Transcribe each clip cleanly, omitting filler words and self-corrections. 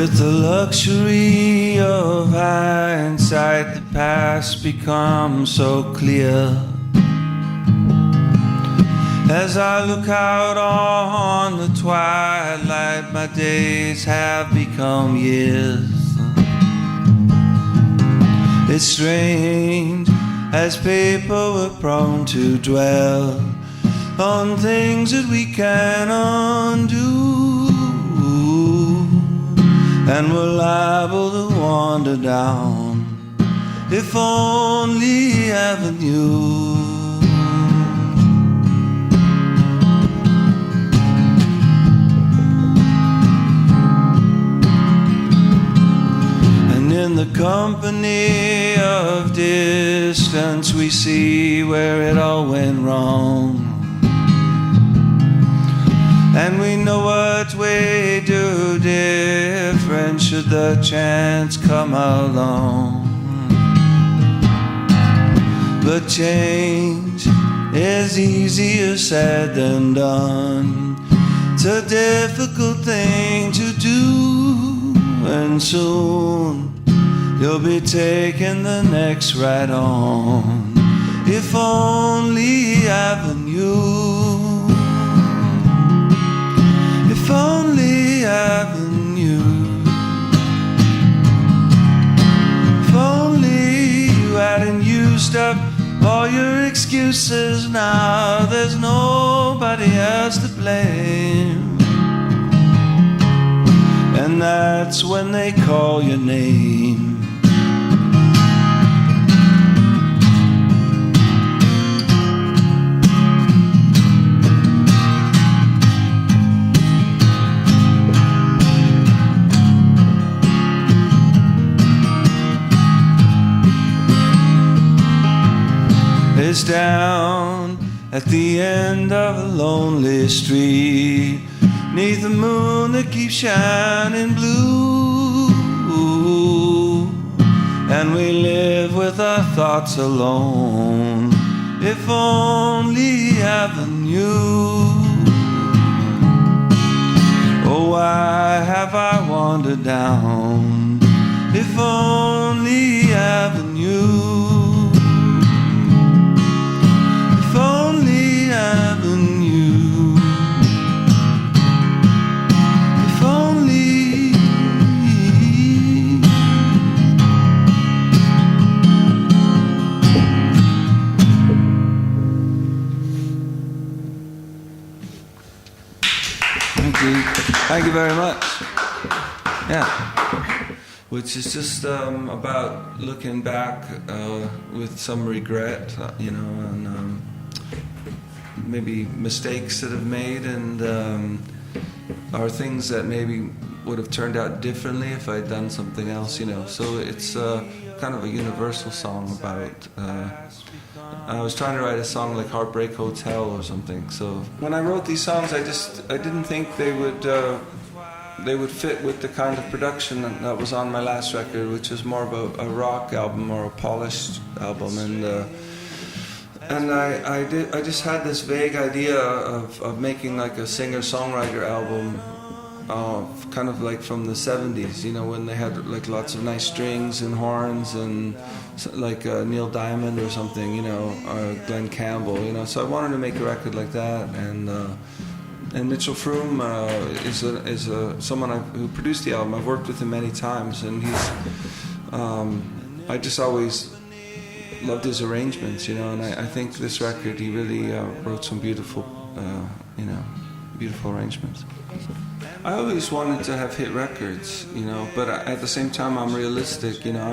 With the luxury of hindsight, the past becomes so clear. As I look out on the twilight, my days have become years. It's strange, as paper we're prone to dwell on things that we can undo, and we're liable to wander down if only avenue. And in the company of distance, we see where it all went wrong. And we know what we do different should the chance come along. But change is easier said than done. It's a difficult thing to do, and soon you'll be taking the next ride on, if only avenue. If only avenue. If only you hadn't used up all your excuses. Now there's nobody else to blame, and that's when they call your name. Is down at the end of a lonely street, 'neath the moon that keeps shining blue, and we live with our thoughts alone, if only avenue. Oh, why have I wandered down, if only avenue. If only avenue. If only. Thank you. Thank you very much. Yeah. Which is just about looking back with some regret, you know, and maybe mistakes that have made, and are things that maybe would have turned out differently if I'd done something else, you know. So it's kind of a universal song about. I was trying to write a song like Heartbreak Hotel or something. So when I wrote these songs, I didn't think they would fit with the kind of production that was on my last record, which was more of a rock album or a polished album, and I just had this vague idea of making like a singer-songwriter album, kind of like from the 70s, you know, when they had like lots of nice strings and horns and like Neil Diamond or something, you know, or Glenn Campbell, you know. So I wanted to make a record like that, and Mitchell Froome is someone who produced the album. I've worked with him many times, and he's I just always loved his arrangements, you know, and I think this record he really wrote some beautiful, beautiful arrangements. I always wanted to have hit records, you know, but at the same time I'm realistic, you know.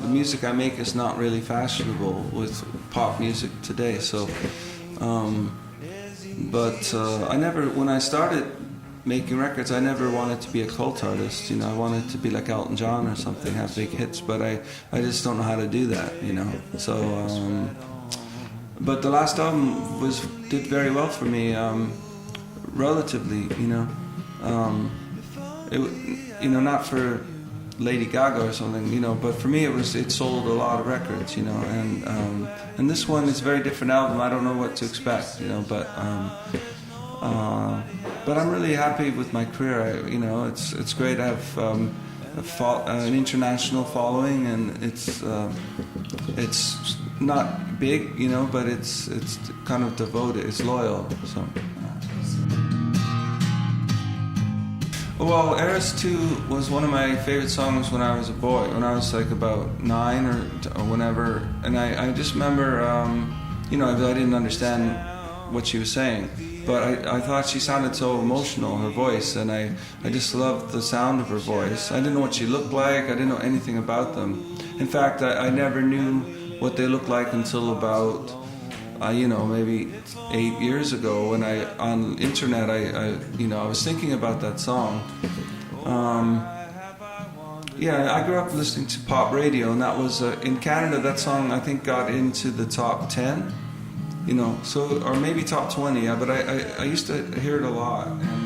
The music I make is not really fashionable with pop music today, so. I never, when I started making records, I never wanted to be a cult artist, you know. I wanted to be like Elton John or something, have big hits, but I just don't know how to do that, you know. So, but the last album did very well for me, relatively, you know. Not for Lady Gaga or something, you know, but for me it sold a lot of records, you know, and this one is a very different album. I don't know what to expect, you know, but but I'm really happy with my career. It's great. I have an international following, and it's not big, but it's kind of devoted. It's loyal. So. Well, Eris 2 was one of my favorite songs when I was a boy, when I was like about 9 or whenever, and I just remember, I didn't understand what she was saying, but I thought she sounded so emotional, her voice, and I just loved the sound of her voice. I didn't know what she looked like, I didn't know anything about them. In fact, I never knew what they looked like until about maybe 8 years ago, when on internet I was thinking about that song. I grew up listening to pop radio, and that was in Canada. That song I think got into the top 10, or maybe top 20. But I used to hear it a lot. And